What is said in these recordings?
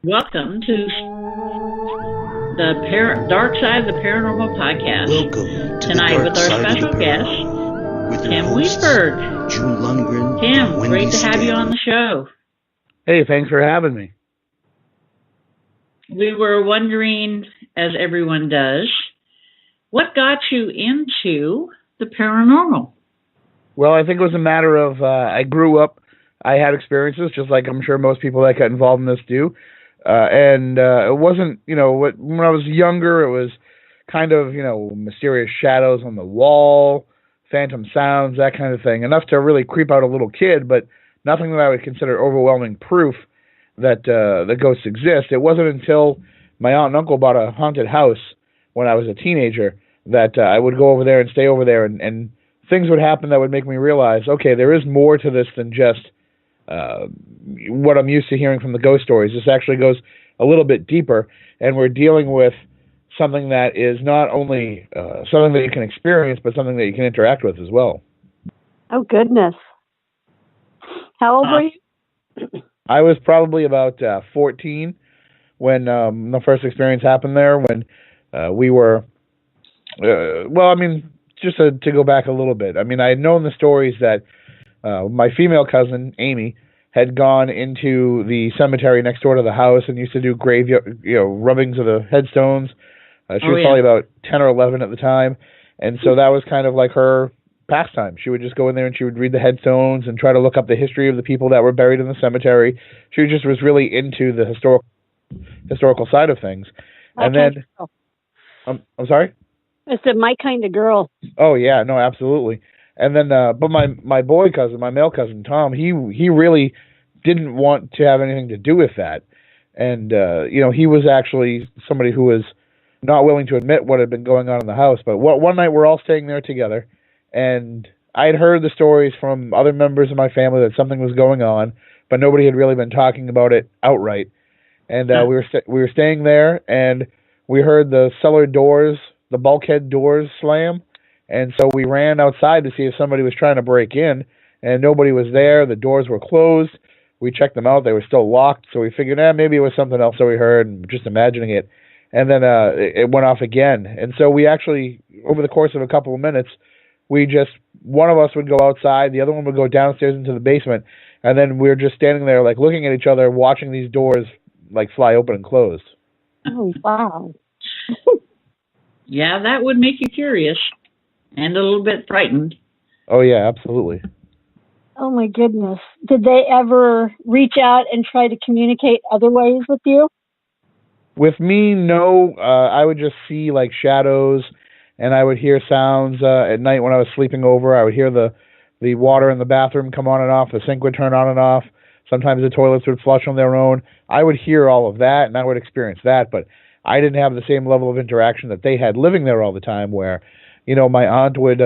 Welcome to the Dark Side of the Paranormal podcast. Welcome to tonight the dark with our side special of the guest, paranormal, with Tim your hosts, Weisberg. June Lundgren, Tim, and Wendy great to have you on the show. Hey, thanks for having me. We were wondering, as everyone does, what got you into the paranormal? Well, I think it was a matter of I grew up, I had experiences, just like I'm sure most people that got involved in this do. And it wasn't, when I was younger, it was kind of, mysterious shadows on the wall, phantom sounds, that kind of thing. Enough to really creep out a little kid, but nothing that I would consider overwhelming proof that the ghosts exist. It wasn't until my aunt and uncle bought a haunted house when I was a teenager that I would go over there and stay over there, and things would happen that would make me realize, okay, there is more to this than just what I'm used to hearing from the ghost stories. This actually goes a little bit deeper, and we're dealing with something that is not only something that you can experience, but something that you can interact with as well. Oh, goodness. How old were you? I was probably about 14 when the first experience happened there, when we were, just to go back a little bit. I mean, I had known the stories that my female cousin, Amy, had gone into the cemetery next door to the house and used to do grave, rubbings of the headstones. She was probably about 10 or 11 at the time. And so that was kind of like her pastime. She would just go in there and she would read the headstones and try to look up the history of the people that were buried in the cemetery. She just was really into the historical side of things. And then, I'm sorry? I said my kind of girl. Oh, yeah, no, absolutely. And then, but my boy cousin, my male cousin, Tom, he really didn't want to have anything to do with that. And, he was actually somebody who was not willing to admit what had been going on in the house. But one night we're all staying there together, and I had heard the stories from other members of my family that something was going on, but nobody had really been talking about it outright. And we were staying there, and we heard the cellar doors, the bulkhead doors slam. And so we ran outside to see if somebody was trying to break in, and nobody was there. The doors were closed. We checked them out. They were still locked. So we figured, maybe it was something else that we heard, and just imagining it. And then it went off again. And so we actually, over the course of a couple of minutes, one of us would go outside, the other one would go downstairs into the basement, and then we were just standing there, like, looking at each other, watching these doors, like, fly open and closed. Oh, wow. Yeah, that would make you curious and a little bit frightened. Oh, yeah, absolutely. Oh, my goodness. Did they ever reach out and try to communicate other ways with you? With me, no. I would just see, like, shadows, and I would hear sounds at night when I was sleeping over. I would hear the water in the bathroom come on and off. The sink would turn on and off. Sometimes the toilets would flush on their own. I would hear all of that, and I would experience that, but I didn't have the same level of interaction that they had living there all the time, where, my aunt would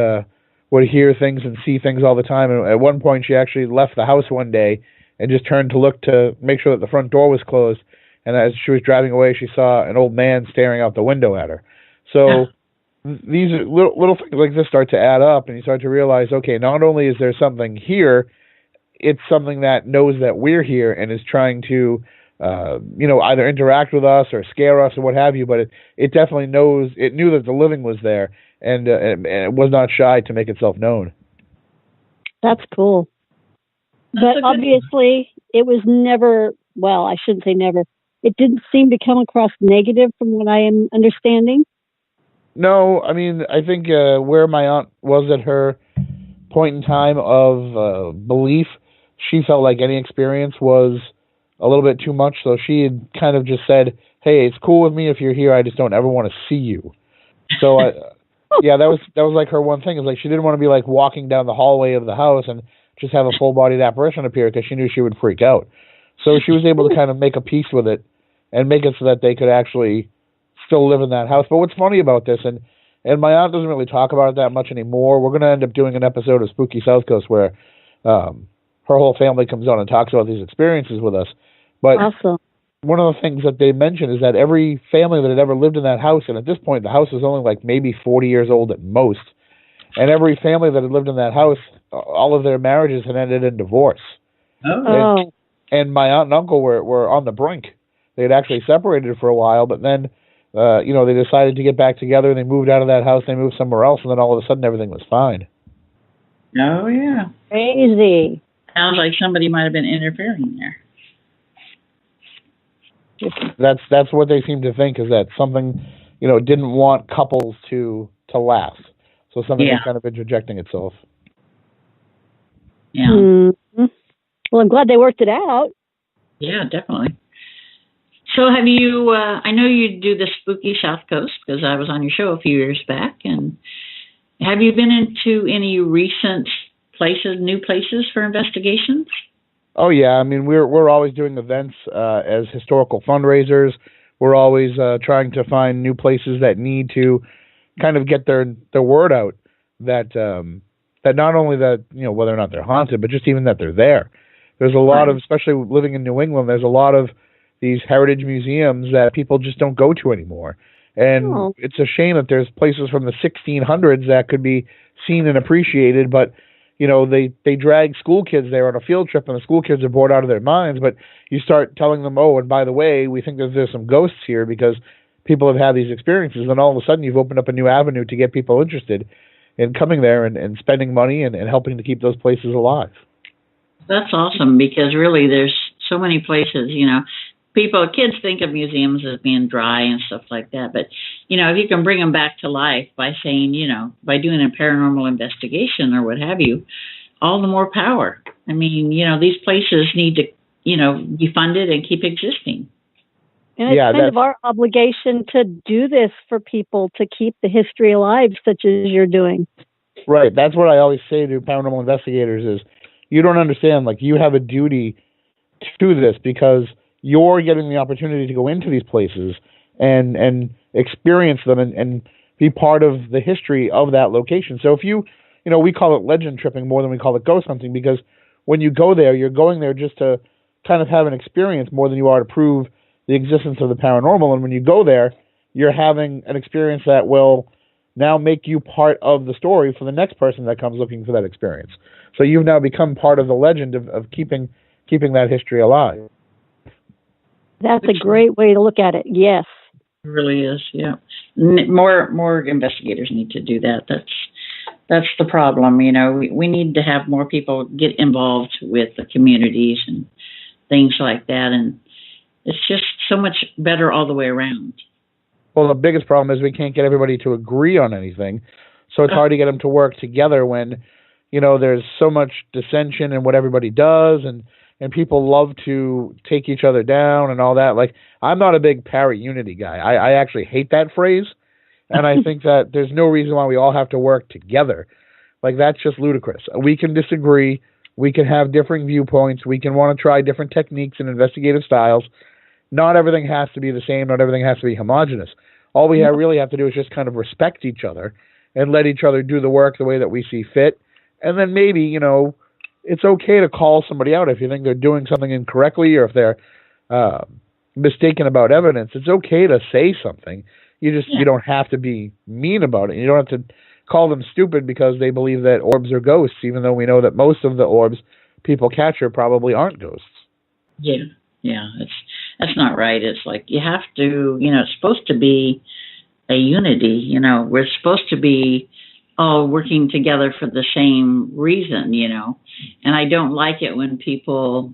hear things and see things all the time. And at one point, she actually left the house one day and just turned to look to make sure that the front door was closed. And as she was driving away, she saw an old man staring out the window at her. So these little things like this start to add up, and you start to realize, okay, not only is there something here, it's something that knows that we're here and is trying to, either interact with us or scare us or what have you. But it definitely knew that the living was there, and it was not shy to make itself known. That's cool. But obviously, it was never, well, I shouldn't say never. It didn't seem to come across negative from what I am understanding. No, I mean, I think where my aunt was at her point in time of belief, she felt like any experience was a little bit too much, so she had kind of just said, hey, it's cool with me if you're here, I just don't ever want to see you. So, that was like her one thing, is like she didn't want to be like walking down the hallway of the house and just have a full-bodied apparition appear, because she knew she would freak out. So she was able to kind of make a peace with it and make it so that they could actually still live in that house. But what's funny about this, and my aunt doesn't really talk about it that much anymore, we're going to end up doing an episode of Spooky Southcoast where her whole family comes on and talks about these experiences with us. But awesome. One of the things that they mentioned is that every family that had ever lived in that house, and at this point the house was only like maybe 40 years old at most, and every family that had lived in that house, all of their marriages had ended in divorce. Oh. And my aunt and uncle were on the brink. They had actually separated for a while, but then, they decided to get back together. They moved out of that house. They moved somewhere else, and then all of a sudden everything was fine. Oh, yeah. Crazy. Sounds like somebody might have been interfering there. That's what they seem to think, is that something, didn't want couples to last. So something was kind of interjecting itself. Yeah. Mm-hmm. Well, I'm glad they worked it out. Yeah, definitely. So have you, I know you do the Spooky Southcoast, because I was on your show a few years back, and have you been into any recent new places for investigations? Oh yeah, I mean we're always doing events as historical fundraisers. We're always trying to find new places that need to kind of get their word out that that not only that whether or not they're haunted, but just even that they're there. There's a lot of, especially living in New England, there's a lot of these heritage museums that people just don't go to anymore. And it's a shame that there's places from the 1600s that could be seen and appreciated, but they drag school kids there on a field trip, and the school kids are bored out of their minds. But you start telling them, oh, and by the way, we think there's some ghosts here because people have had these experiences. And all of a sudden, you've opened up a new avenue to get people interested in coming there and spending money and helping to keep those places alive. That's awesome, because really there's so many places, kids think of museums as being dry and stuff like that. But, if you can bring them back to life by saying, by doing a paranormal investigation or what have you, all the more power. I mean, these places need to, be funded and keep existing. And it's kind of our obligation to do this for people, to keep the history alive, such as you're doing. Right. That's what I always say to paranormal investigators is, you don't understand, you have a duty to this because you're getting the opportunity to go into these places and experience them and be part of the history of that location. So if we call it legend tripping more than we call it ghost hunting, because when you go there, you're going there just to kind of have an experience more than you are to prove the existence of the paranormal. And when you go there, you're having an experience that will now make you part of the story for the next person that comes looking for that experience. So you've now become part of the legend of keeping that history alive. That's a great way to look at it. Yes, it really is. Yeah, more investigators need to do that. That's the problem. We need to have more people get involved with the communities and things like that, and it's just so much better all the way around. Well, the biggest problem is we can't get everybody to agree on anything, so it's hard to get them to work together when there's so much dissension in what everybody does, and people love to take each other down and all that. I'm not a big para-unity guy. I actually hate that phrase, and I think that there's no reason why we all have to work together. That's just ludicrous. We can disagree. We can have different viewpoints. We can want to try different techniques and investigative styles. Not everything has to be the same. Not everything has to be homogenous. All we really have to do is just kind of respect each other and let each other do the work the way that we see fit. And then maybe, it's okay to call somebody out if you think they're doing something incorrectly or if they're mistaken about evidence. It's okay to say something. You don't have to be mean about it. You don't have to call them stupid because they believe that orbs are ghosts, even though we know that most of the orbs people capture probably aren't ghosts. Yeah, that's not right. It's you have to, it's supposed to be a unity. We're supposed to be all working together for the same reason, and I don't like it when people,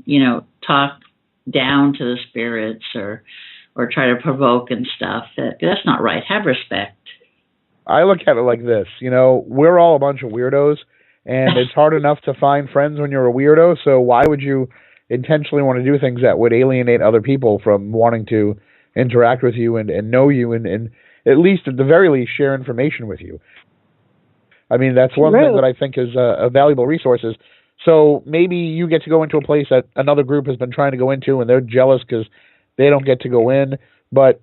talk down to the spirits or try to provoke and stuff. That's not right. Have respect. I look at it like this, we're all a bunch of weirdos, and it's hard enough to find friends when you're a weirdo, so why would you intentionally want to do things that would alienate other people from wanting to interact with you and know you and at least, at the very least, share information with you? I mean, that's one thing that I think is a valuable resource is, so maybe you get to go into a place that another group has been trying to go into and they're jealous because they don't get to go in, but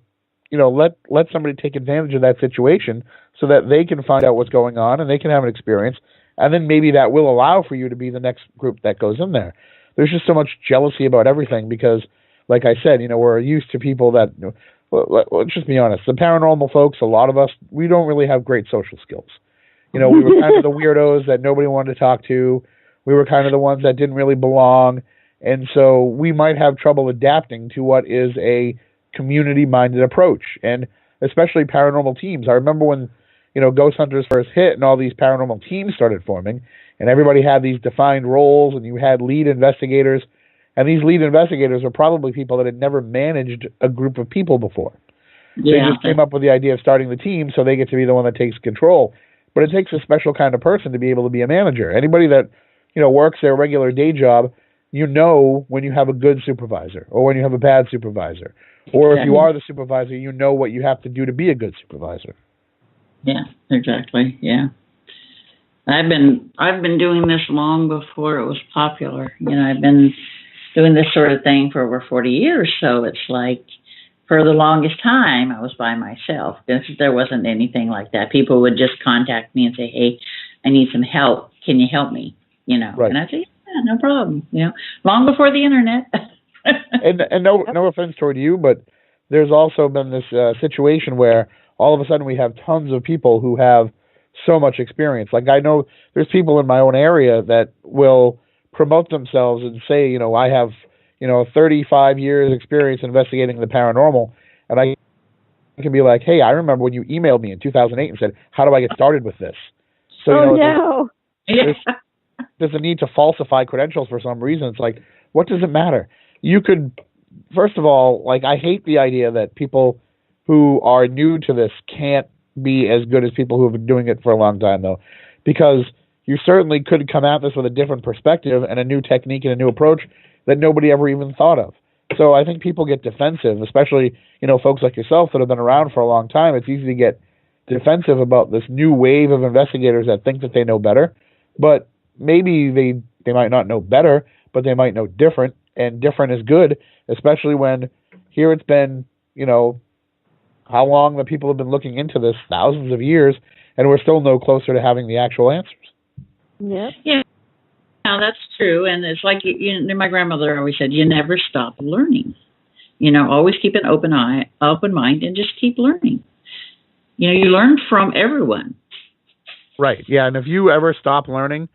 let somebody take advantage of that situation so that they can find out what's going on and they can have an experience, and then maybe that will allow for you to be the next group that goes in there. There's just so much jealousy about everything because, like I said, we're used to people that, let's just be honest, the paranormal folks, a lot of us, we don't really have great social skills. We were kind of the weirdos that nobody wanted to talk to. We were kind of the ones that didn't really belong. And so we might have trouble adapting to what is a community-minded approach, and especially paranormal teams. I remember when, Ghost Hunters first hit and all these paranormal teams started forming, and everybody had these defined roles, and you had lead investigators, and these lead investigators were probably people that had never managed a group of people before. They just came up with the idea of starting the team, so they get to be the one that takes control. But it takes a special kind of person to be able to be a manager. Anybody that, works their regular day job, when you have a good supervisor or when you have a bad supervisor. Or if you are the supervisor, you know what you have to do to be a good supervisor. Yeah, exactly. Yeah. I've been doing this long before it was popular. I've been doing this sort of thing for over 40 years, so it's like for the longest time I was by myself. There wasn't anything like that. People would just contact me and say, "Hey, I need some help. Can you help me?" Right. And I'd say, "Yeah, no problem." Long before the internet. and no offense toward you, but there's also been this situation where all of a sudden we have tons of people who have so much experience. Like I know there's people in my own area that will promote themselves and say, I have, 35 years experience investigating the paranormal, and I can be like, hey, I remember when you emailed me in 2008 and said, how do I get started with this? So, there's a need to falsify credentials for some reason. It's like, what does it matter? You could, first of all, I hate the idea that people who are new to this can't be as good as people who have been doing it for a long time, though, because you certainly could come at this with a different perspective and a new technique and a new approach that nobody ever even thought of. So I think people get defensive, especially, folks like yourself that have been around for a long time. It's easy to get defensive about this new wave of investigators that think that they know better, but maybe they might not know better, but they might know different, and different is good, especially when here it's been, how long the people have been looking into this, thousands of years, and we're still no closer to having the actual answers. Yeah. Yeah. Now that's true, and it's like my grandmother always said, you never stop learning. Always keep an open mind, and just keep learning. You learn from everyone. Right. Yeah, and if you ever stop learning,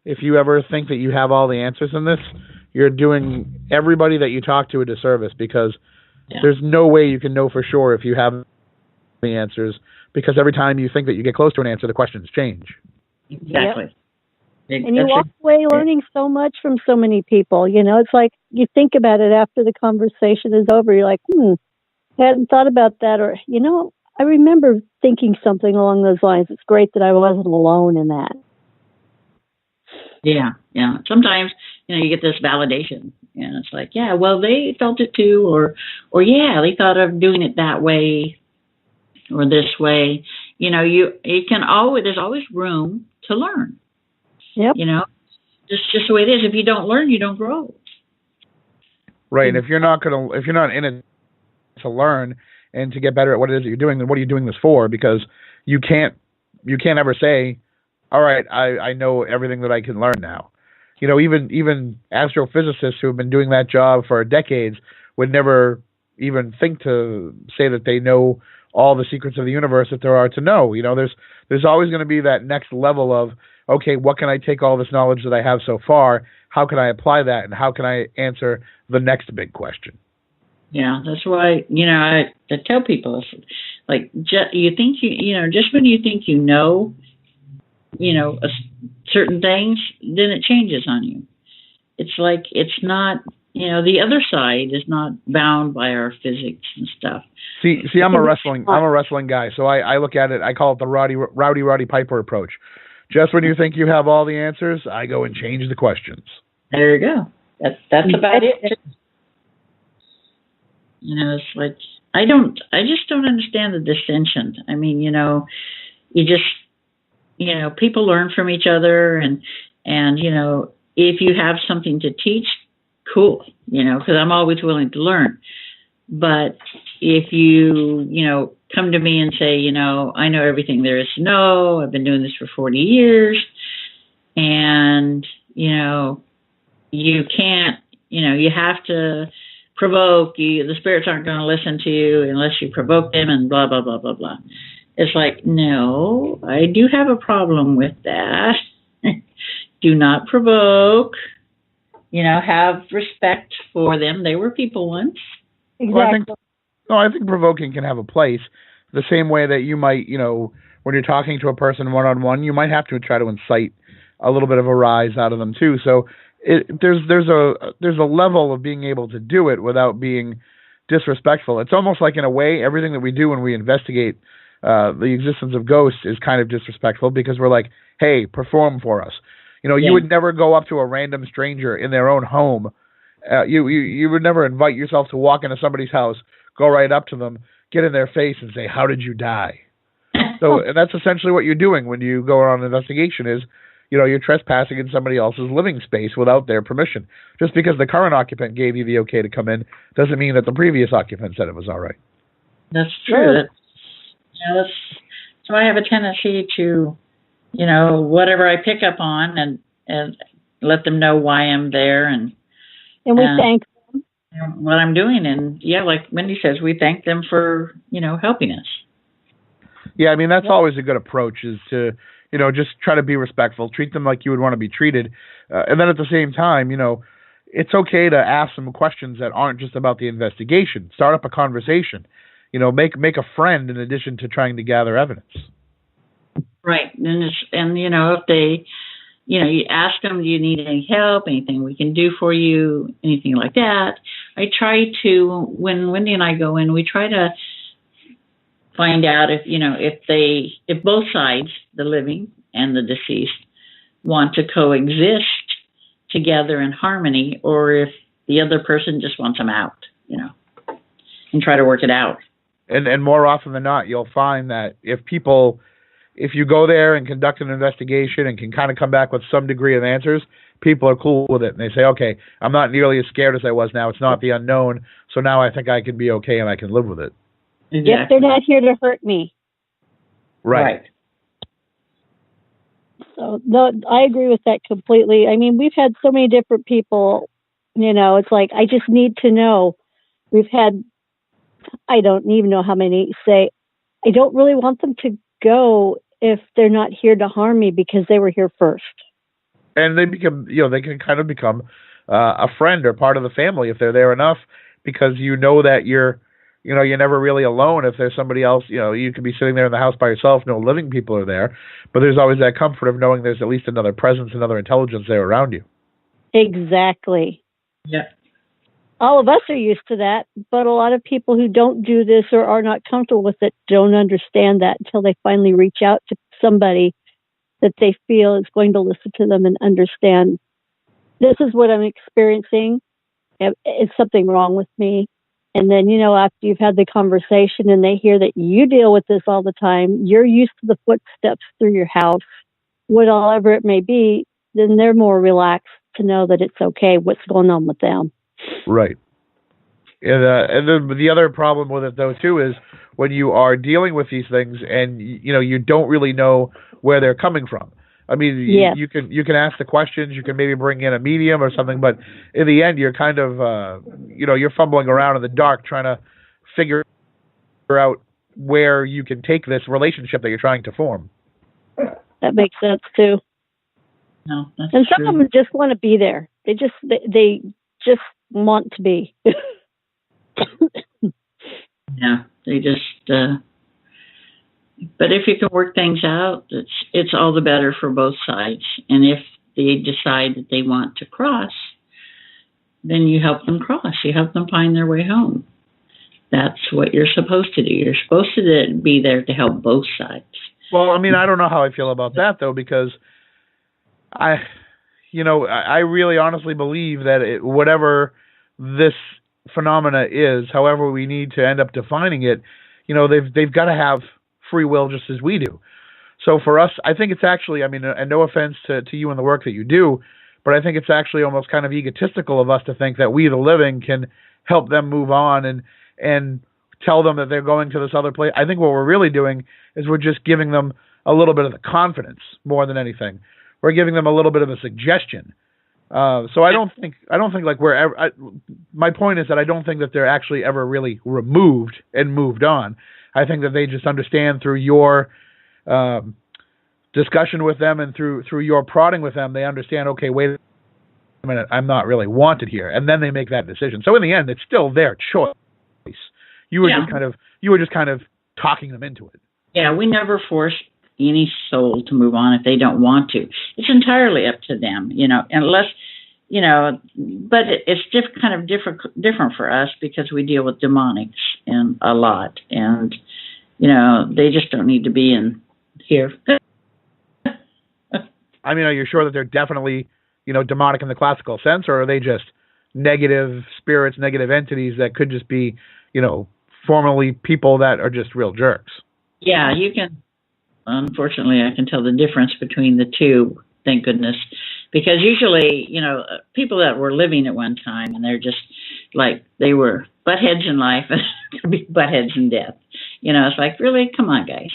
if you ever think that you have all the answers in this, you're doing everybody that you talk to a disservice, because there's no way you can know for sure if you have the answers, because every time you think that you get close to an answer, the questions change. Exactly. Yep. And you walk away learning so much from so many people. It's like you think about it after the conversation is over. You're like, I hadn't thought about that. Or, I remember thinking something along those lines. It's great that I wasn't alone in that. Yeah, yeah. Sometimes, you get this validation. And it's like, yeah, well, they felt it too. Or yeah, they thought of doing it that way or this way. You can always, there's always room to learn. Yep. Just the way it is. If you don't learn, you don't grow. Right. And if you're not in it to learn and to get better at what it is that you're doing, then what are you doing this for? Because you can't ever say, all right, I know everything that I can learn now. Even astrophysicists who have been doing that job for decades would never even think to say that they know all the secrets of the universe that there are to know. There's always going to be that next level of, okay, what can I take all this knowledge that I have so far? How can I apply that? And how can I answer the next big question? Yeah, that's why, I tell people, like, you think just when you think certain things, then it changes on you. It's like, it's not, the other side is not bound by our physics and stuff. See, I'm a wrestling guy, so I look at it, I call it the Rowdy Piper approach. Just when you think you have all the answers, I go and change the questions. There you go. That's about it. It's like, I just don't understand the dissension. I mean, people learn from each other, and if you have something to teach, cool, because I'm always willing to learn. But if you, come to me and say, I know everything there is to know, I've been doing this for 40 years, and, you can't, you have to provoke, the spirits aren't going to listen to you unless you provoke them, and blah, blah, blah, blah, blah. It's like, no, I do have a problem with that. Do not provoke. Have respect for them. They were people once. Exactly. No, I think provoking can have a place. The same way that you might, when you're talking to a person one-on-one, you might have to try to incite a little bit of a rise out of them too. So there's a level of being able to do it without being disrespectful. It's almost like, in a way, everything that we do when we investigate the existence of ghosts is kind of disrespectful, because we're like, hey, perform for us. You would never go up to a random stranger in their own home. You would never invite yourself to walk into somebody's house, go right up to them, get in their face and say, how did you die? So and that's essentially what you're doing when you go on an investigation is, you're trespassing in somebody else's living space without their permission. Just because the current occupant gave you the okay to come in doesn't mean that the previous occupant said it was all right. That's true. So I have a tendency to, whatever I pick up on and let them know why I'm there and we thank them. What I'm doing. And like Wendy says, we thank them for, helping us. Yeah, I mean, that's always a good approach, is to, just try to be respectful, treat them like you would want to be treated. And then at the same time, it's okay to ask some questions that aren't just about the investigation. Start up a conversation, make a friend in addition to trying to gather evidence. Right. And if they, you ask them, do you need any help, anything we can do for you, anything like that. I try to, when Wendy and I go in, we try to find out if both sides, the living and the deceased, want to coexist together in harmony, or if the other person just wants them out, and try to work it out. And more often than not, you'll find that if you go there and conduct an investigation and can kind of come back with some degree of answers, people are cool with it. And they say, okay, I'm not nearly as scared as I was now. It's not the unknown. So now I think I can be okay and I can live with it. Exactly. Yep, they're not here to hurt me. Right. So, no, I agree with that completely. I mean, we've had so many different people, it's like, I just need to know. We've had, I don't even know how many say, I don't really want them to go if they're not here to harm me because they were here first. And they become, they can kind of become a friend or part of the family if they're there enough, because that you're never really alone. If there's somebody else, you could be sitting there in the house by yourself, no living people are there, but there's always that comfort of knowing there's at least another presence, another intelligence there around you. Exactly. Yeah. All of us are used to that, but a lot of people who don't do this or are not comfortable with it don't understand that until they finally reach out to somebody that they feel is going to listen to them and understand, this is what I'm experiencing. Is something wrong with me? And then, after you've had the conversation and they hear that you deal with this all the time, you're used to the footsteps through your house, whatever it may be, then they're more relaxed to know that it's okay what's going on with them. Right. And then the other problem with it, though, too, is when you are dealing with these things and, you don't really know where they're coming from. I mean, yes. you can ask the questions, you can maybe bring in a medium or something, but in the end, you're kind of, you're fumbling around in the dark trying to figure out where you can take this relationship that you're trying to form. That makes sense, too. No, that's and some true. of them just want to be there. They just want to be. Yeah, they just, but if you can work things out, it's all the better for both sides. And if they decide that they want to cross, then you help them cross. You help them find their way home. That's what you're supposed to do. You're supposed to be there to help both sides. Well, I mean, I don't know how I feel about that, though, because I really honestly believe that whatever this phenomena is, however we need to end up defining it, they've got to have free will just as we do. So for us, I think it's actually, and no offense to you and the work that you do, but I think it's actually almost kind of egotistical of us to think that we, the living, can help them move on and tell them that they're going to this other place. I think what we're really doing is we're just giving them a little bit of the confidence more than anything. We're giving them a little bit of a suggestion. So I don't think like we're ever, my point is that I don't think that they're actually ever really removed and moved on. I think that they just understand through your discussion with them and through your prodding with them, they understand, okay, wait a minute, I'm not really wanted here. And then they make that decision. So in the end, it's still their choice. You were just kind of talking them into it. Yeah, we never force any soul to move on if they don't want to. It's entirely up to them, unless, but it's kind of different for us because we deal with demonics and a lot, and, they just don't need to be in here. I mean, are you sure that they're definitely, demonic in the classical sense, or are they just negative spirits, negative entities that could just be, formerly people that are just real jerks? Yeah, you can. Unfortunately, I can tell the difference between the two, thank goodness. Because usually, people that were living at one time and they're just like, they were butt heads in life and could be butt heads in death. It's like, really? Come on, guys.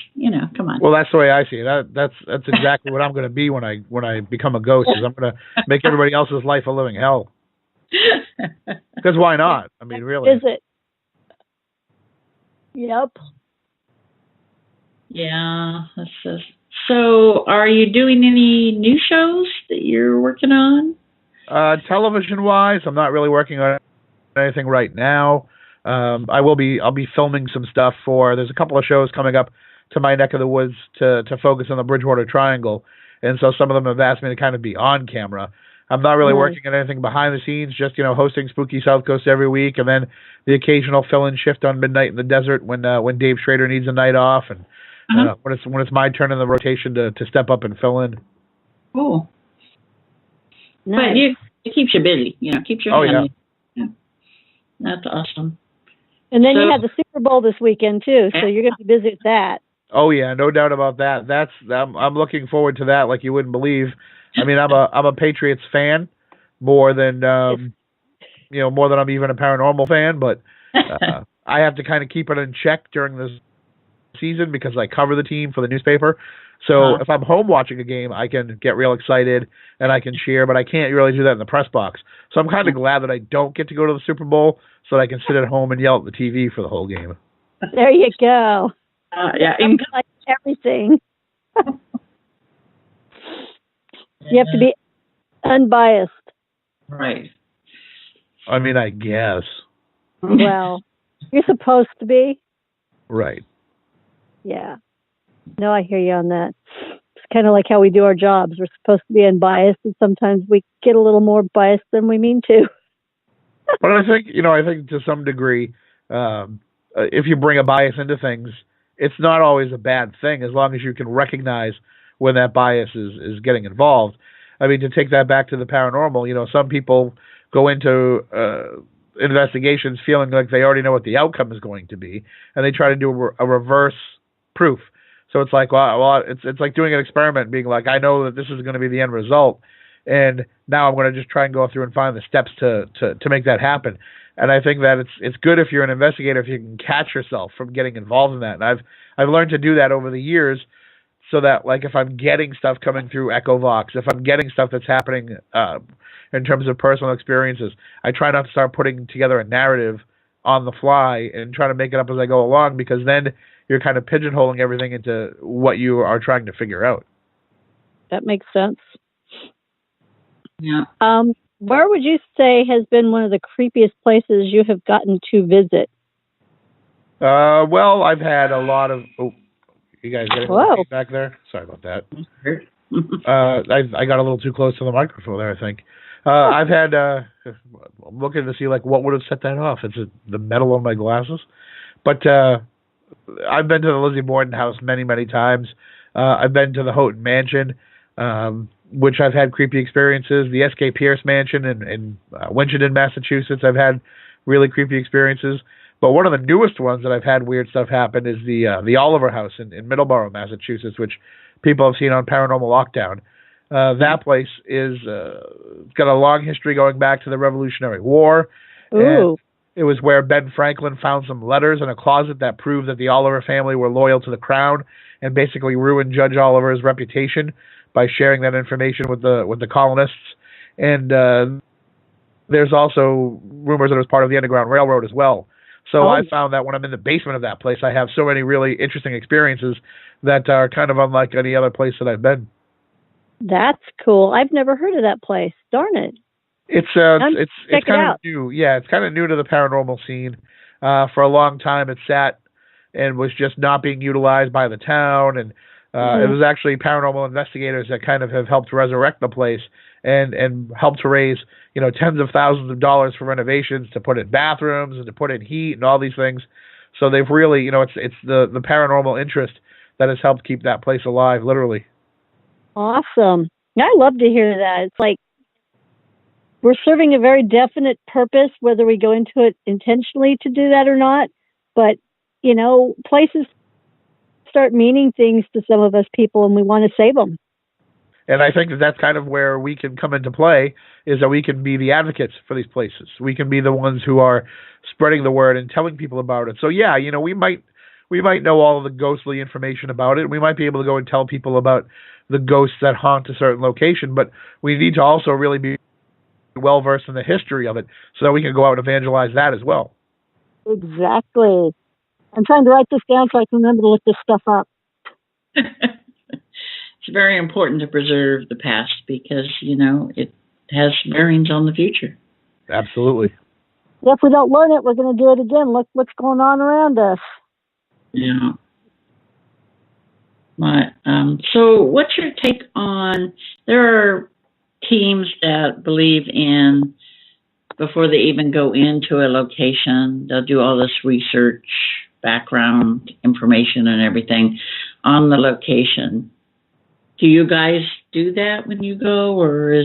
Come on. Well, that's the way I see it. That's exactly what I'm going to be when I become a ghost. Is I'm going to make everybody else's life a living hell. Because why not? I mean, really. Is it? Yep. Yeah. So, are you doing any new shows that you're working on? Television-wise, I'm not really working on anything right now. I'll be filming some stuff there's a couple of shows coming up to my neck of the woods to focus on the Bridgewater Triangle. And so some of them have asked me to kind of be on camera. I'm not really working on anything behind the scenes, just, hosting Spooky Southcoast every week, and then the occasional fill-in shift on Midnight in the Desert when Dave Schrader needs a night off, and when it's my turn in the rotation to step up and fill in. Cool. Nice. But it keeps you busy, keeps your family. Yeah. That's awesome. And then you have the Super Bowl this weekend too, so you're going to be busy with that. Oh yeah, no doubt about that. I'm looking forward to that like you wouldn't believe. I mean, I'm a Patriots fan more than more than I'm even a paranormal fan, but I have to kind of keep it in check during this season because I cover the team for the newspaper. So if I'm home watching a game, I can get real excited and I can cheer, but I can't really do that in the press box. So I'm kind of glad that I don't get to go to the Super Bowl so that I can sit at home and yell at the TV for the whole game. There you go. Yeah, like everything. You have to be unbiased. Right. I mean, I guess. Well, you're supposed to be. Right. Yeah. No, I hear you on that. It's kind of like how we do our jobs. We're supposed to be unbiased, and sometimes we get a little more biased than we mean to. But I think to some degree, if you bring a bias into things, it's not always a bad thing as long as you can recognize when that bias is getting involved. I mean, to take that back to the paranormal, some people go into investigations feeling like they already know what the outcome is going to be, and they try to do a reverse proof. So it's like, well, it's like doing an experiment, being like, I know that this is going to be the end result, and now I'm going to just try and go through and find the steps to make that happen. And I think that it's good if you're an investigator if you can catch yourself from getting involved in that. And I've learned to do that over the years, so that like if I'm getting stuff coming through EchoVox, if I'm getting stuff that's happening in terms of personal experiences, I try not to start putting together a narrative on the fly and try to make it up as I go along, because then you're kind of pigeonholing everything into what you are trying to figure out. That makes sense. Yeah. Where would you say has been one of the creepiest places you have gotten to visit? Well, I've had a lot of... Oh, you guys getting a little feedback there? Sorry about that. I got a little too close to the microphone there, I think. I've had... I'm looking to see like what would have set that off. It's the metal on my glasses. But I've been to the Lizzie Borden house many, many times. I've been to the Houghton Mansion, which I've had creepy experiences. The S.K. Pierce Mansion in Winchendon, Massachusetts, I've had really creepy experiences. But one of the newest ones that I've had weird stuff happen is the Oliver House in Middleborough, Massachusetts, which people have seen on Paranormal Lockdown. That place is got a long history going back to the Revolutionary War. Ooh. And it was where Ben Franklin found some letters in a closet that proved that the Oliver family were loyal to the crown and basically ruined Judge Oliver's reputation by sharing that information with the colonists. And there's also rumors that it was part of the Underground Railroad as well. So I found that when I'm in the basement of that place, I have so many really interesting experiences that are kind of unlike any other place that I've been. That's cool. I've never heard of that place. Darn it. It's kind of new. Yeah, it's kind of new to the paranormal scene. for a long time. It sat and was just not being utilized by the town, and it was actually paranormal investigators that kind of have helped resurrect the place and helped to raise, tens of thousands of dollars for renovations, to put in bathrooms and to put in heat and all these things. So they've really, it's the paranormal interest that has helped keep that place alive, literally. Awesome. I love to hear that. It's like we're serving a very definite purpose, whether we go into it intentionally to do that or not. But, places start meaning things to some of us people, and we want to save them. And I think that's kind of where we can come into play, is that we can be the advocates for these places. We can be the ones who are spreading the word and telling people about it. So yeah, we might know all of the ghostly information about it. We might be able to go and tell people about the ghosts that haunt a certain location, but we need to also really be well versed in the history of it so that we can go out and evangelize that as well. Exactly. I'm trying to write this down so I can remember to look this stuff up. It's very important to preserve the past because, it has bearings on the future. Absolutely. If we don't learn it, we're going to do it again. Look what's going on around us. Yeah. So what's your take on, there are teams that believe in, before they even go into a location, they'll do all this research, background information and everything on the location. Do you guys do that when you go, or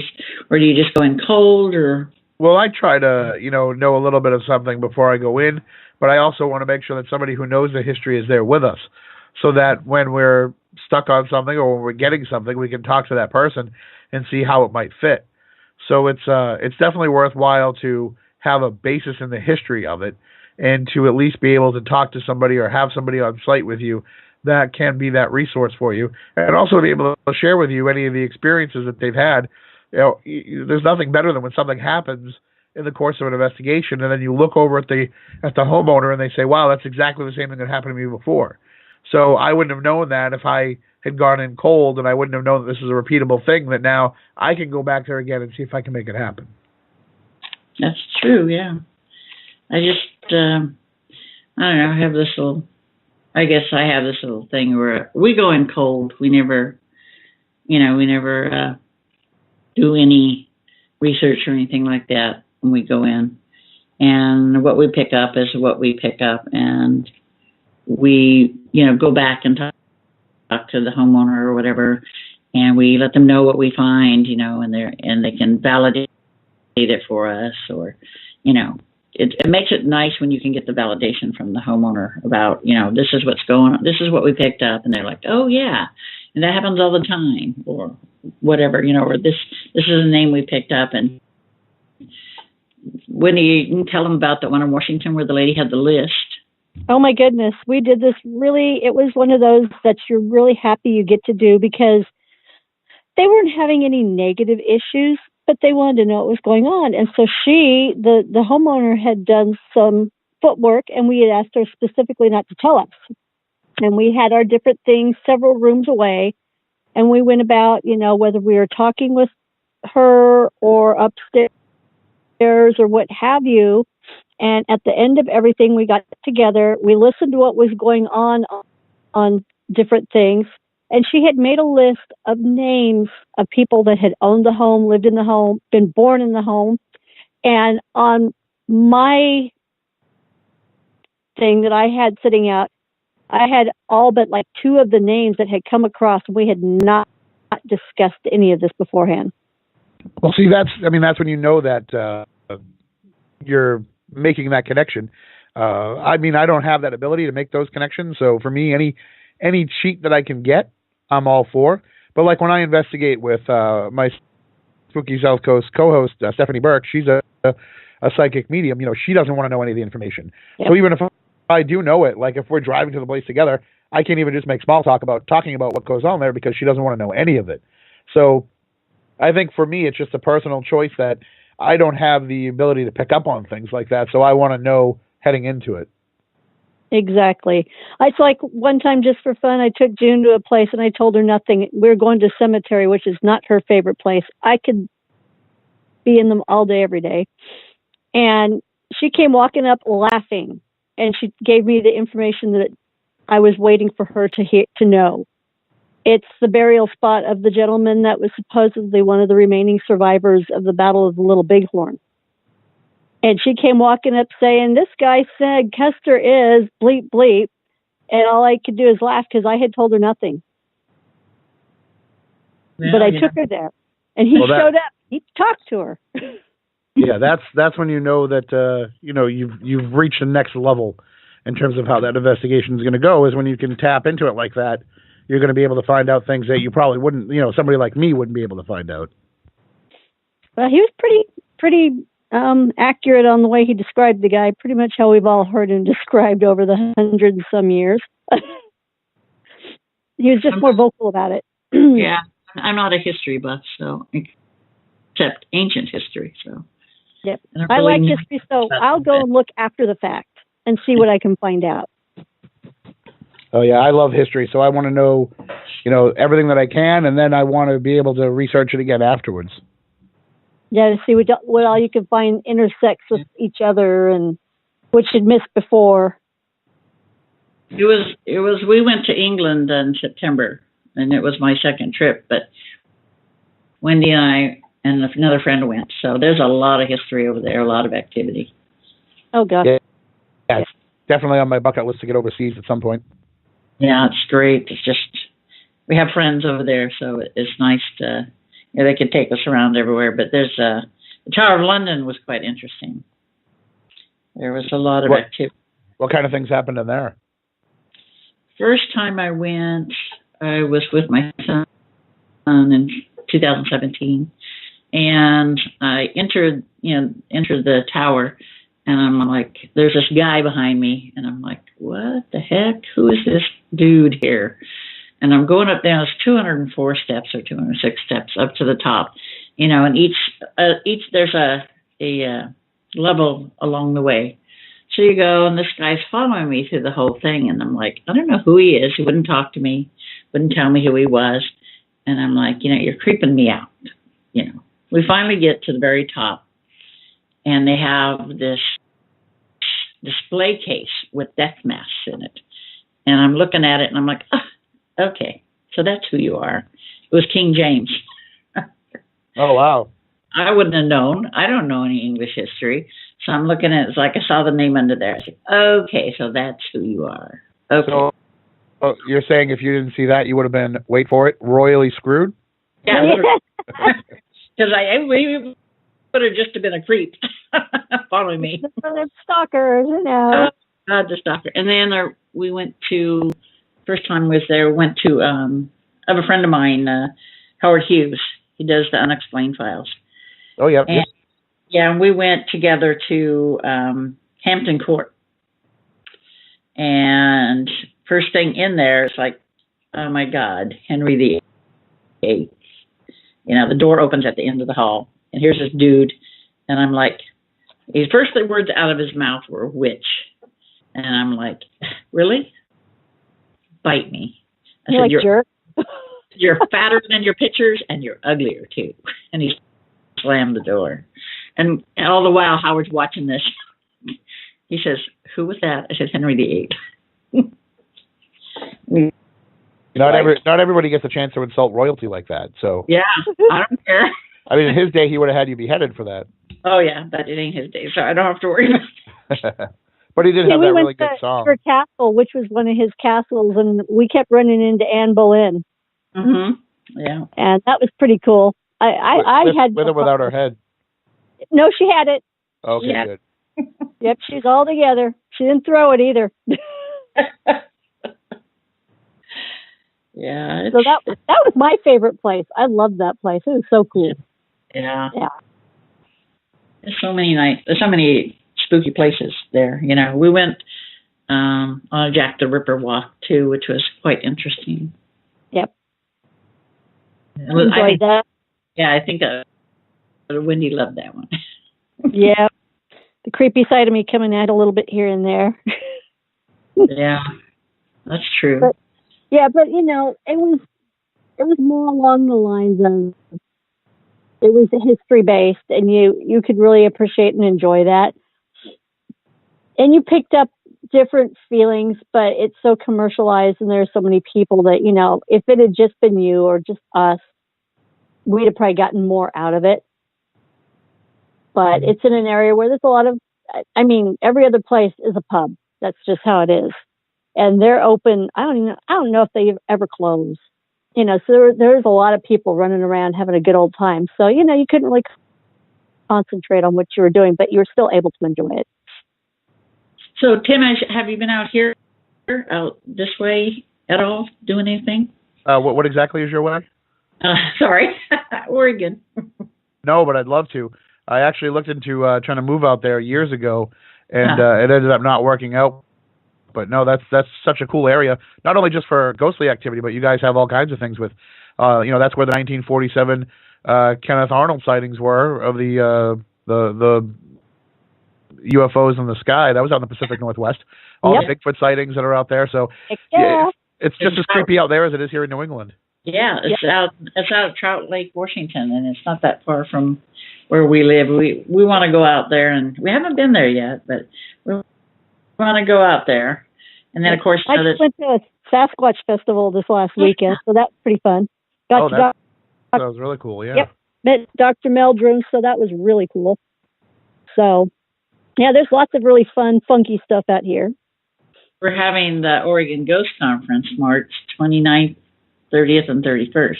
do you just go in cold, or? Well, I try to, know a little bit of something before I go in, but I also want to make sure that somebody who knows the history is there with us, so that when we're stuck on something or when we're getting something, we can talk to that person and see how it might fit. So it's definitely worthwhile to have a basis in the history of it, and to at least be able to talk to somebody or have somebody on site with you that can be that resource for you, and also be able to share with you any of the experiences that they've had. There's nothing better than when something happens in the course of an investigation, and then you look over at the homeowner and they say, "Wow, that's exactly the same thing that happened to me before." So I wouldn't have known that if I had gone in cold, and I wouldn't have known that this is a repeatable thing, that now I can go back there again and see if I can make it happen. That's true, yeah. I just, I don't know, I have this little thing where we go in cold. We never do any research or anything like that when we go in. And what we pick up is what we pick up. And we, go back and talk to the homeowner or whatever, and we let them know what we find, and they can validate it for us, or, it makes it nice when you can get the validation from the homeowner about, this is what's going on, this is what we picked up, and they're like, oh yeah, and that happens all the time, or whatever, or this is the name we picked up. And Wendy, you can tell them about that one in Washington where the lady had the list. Oh my goodness, we did this it was one of those that you're really happy you get to do, because they weren't having any negative issues, but they wanted to know what was going on. And so the homeowner had done some footwork, and we had asked her specifically not to tell us. And we had our different things several rooms away, and we went about, whether we were talking with her or upstairs or what have you. And at the end of everything, we got together, we listened to what was going on different things. And she had made a list of names of people that had owned the home, lived in the home, been born in the home. And on my thing that I had sitting out, I had all but like 2 of the names that had come across. We had not discussed any of this beforehand. Well, see, that's when you know that you're making that connection. I don't have that ability to make those connections. So for me, any cheat that I can get, I'm all for. But like when I investigate with my Spooky Southcoast co-host, Stephanie Burke, she's a psychic medium. She doesn't want to know any of the information. Yep. So even if I do know it, like if we're driving to the place together, I can't even just make small talk about talking about what goes on there, because she doesn't want to know any of it. So I think for me, it's just a personal choice that I don't have the ability to pick up on things like that. So I want to know heading into it. Exactly. It's like one time, just for fun, I took June to a place and I told her nothing. We were going to a cemetery, which is not her favorite place. I could be in them all day, every day. And she came walking up laughing. and she gave me the information that I was waiting for her to know. It's the burial spot of the gentleman that was supposedly one of the remaining survivors of the Battle of the Little Bighorn. And she came walking up saying, "This guy said Custer is bleep bleep." And all I could do is laugh because I had told her nothing. Well, but I took her there. And he showed up. He talked to her. Yeah, that's when you know that you've reached the next level in terms of how that investigation is going to go. Is when you can tap into it like that. You're going to be able to find out things that you probably wouldn't. Somebody like me wouldn't be able to find out. Well, he was pretty accurate on the way he described the guy. Pretty much how we've all heard him described over the 100 and some years. He was just more vocal about it. Yeah, I'm not a history buff, so except ancient history. So yep, I like history, so I'll go and look after the fact and see what I can find out. Oh yeah, I love history, so I want to know, everything that I can, and then I want to be able to research it again afterwards. Yeah, to see what all you can find intersects with each other and what you'd missed before. It was. We went to England in September, and it was my second trip. But Wendy and I and another friend went, so there's a lot of history over there, a lot of activity. Oh gosh. Yeah, it's definitely on my bucket list to get overseas at some point. Yeah, it's great. It's just we have friends over there, so it's nice to. They could take us around everywhere. But there's the Tower of London was quite interesting. There was a lot of activity. What kind of things happened in there? First time I went, I was with my son in 2017, and I entered the tower, and I'm like, there's this guy behind me, and I'm like, what the heck? Who is this dude here? And I'm going up there. It's 204 steps or 206 steps up to the top, and each there's a level along the way. So you go, and this guy's following me through the whole thing, and I'm like, I don't know who he is. He wouldn't talk to me, wouldn't tell me who he was, and I'm like, you're creeping me out. We finally get to the very top, and they have this display case with death masks in it, and I'm looking at it, and I'm like, okay, so that's who you are. It was King James. Oh, wow. I wouldn't have known. I don't know any English history. So I'm looking at it. It's like I saw the name under there. I said, okay, so that's who you are. Okay. So you're saying if you didn't see that, you would have been, wait for it, royally screwed? Yeah, because we would have just been a creep following me. The stalkers, The stalker. And then we went to, first time I was there, went to, I have a friend of mine, Howard Hughes. He does the Unexplained Files. Oh, yeah. And we went together to Hampton Court. And first thing in there, it's like, oh my God, Henry VIII. The door opens at the end of the hall. And here's this dude. And I'm like, his first words out of his mouth were witch. And I'm like, really? Bite me. I said, you're jerk. You're fatter than your pictures, and you're uglier too. And he slammed the door. And all the while, Howard's watching this. He says, who was that? I said, Henry VIII. Not everybody gets a chance to insult royalty like that. So yeah, I don't care. I mean, in his day, he would have had you beheaded for that. Oh, yeah, but it ain't his day, so I don't have to worry about it. But he did have that really good song. We went to Castle, which was one of his castles, and we kept running into Anne Boleyn. Mm-hmm. Yeah. And that was pretty cool. I had with or without her head. No, she had it. Okay, yeah. Good. Yep, she's all together. She didn't throw it either. Yeah. So that was my favorite place. I loved that place. It was so cool. Yeah. Yeah. There's so many spooky places there. We went on a Jack the Ripper walk too, which was quite interesting. Yep. I think that. Yeah, I think Wendy loved that one. Yeah. The creepy side of me coming out a little bit here and there. Yeah, that's true. But it was more along the lines of it was history based, and you could really appreciate and enjoy that. And you picked up different feelings, but it's so commercialized and there's so many people that, if it had just been you or just us, we'd have probably gotten more out of it. But it's in an area where there's a lot of, every other place is a pub. That's just how it is. And they're open. I don't know if they ever close. So there's a lot of people running around having a good old time. So, you couldn't really concentrate on what you were doing, but you were still able to enjoy it. So, Tim, have you been out here, out this way at all, doing anything? What exactly is your way? Sorry, Oregon. No, but I'd love to. I actually looked into trying to move out there years ago, and it ended up not working out. But no, that's such a cool area. Not only just for ghostly activity, but you guys have all kinds of things with, that's where the 1947 Kenneth Arnold sightings were of the UFOs in the sky. That was out in the Pacific Northwest. All the Bigfoot sightings that are out there. So it's just as creepy out there as it is here in New England. Yeah, it's out of Trout Lake, Washington, and it's not that far from where we live. We want to go out there, and we haven't been there yet, but we want to go out there. And then, of course, I just went to a Sasquatch festival this last weekend, so that was pretty fun. That was really cool, yeah. Yep, met Dr. Meldrum, so that was really cool. So, yeah, there's lots of really fun, funky stuff out here. We're having the Oregon Ghost Conference March 29th, 30th, and 31st.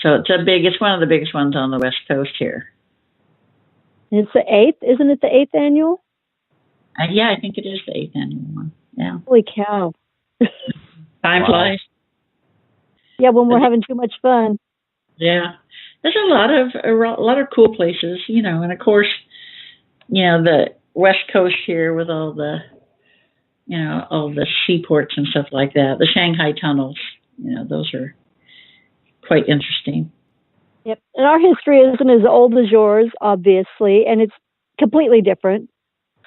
So it's one of the biggest ones on the West Coast here. It's the 8th, isn't it the 8th annual? Yeah, I think it is the 8th annual one. Yeah. Holy cow. Time flies. Yeah, when we're having too much fun. Yeah. There's a lot of cool places, and of course, the West Coast here with all the, all the seaports and stuff like that. The Shanghai tunnels, those are quite interesting. Yep. And our history isn't as old as yours, obviously, and it's completely different.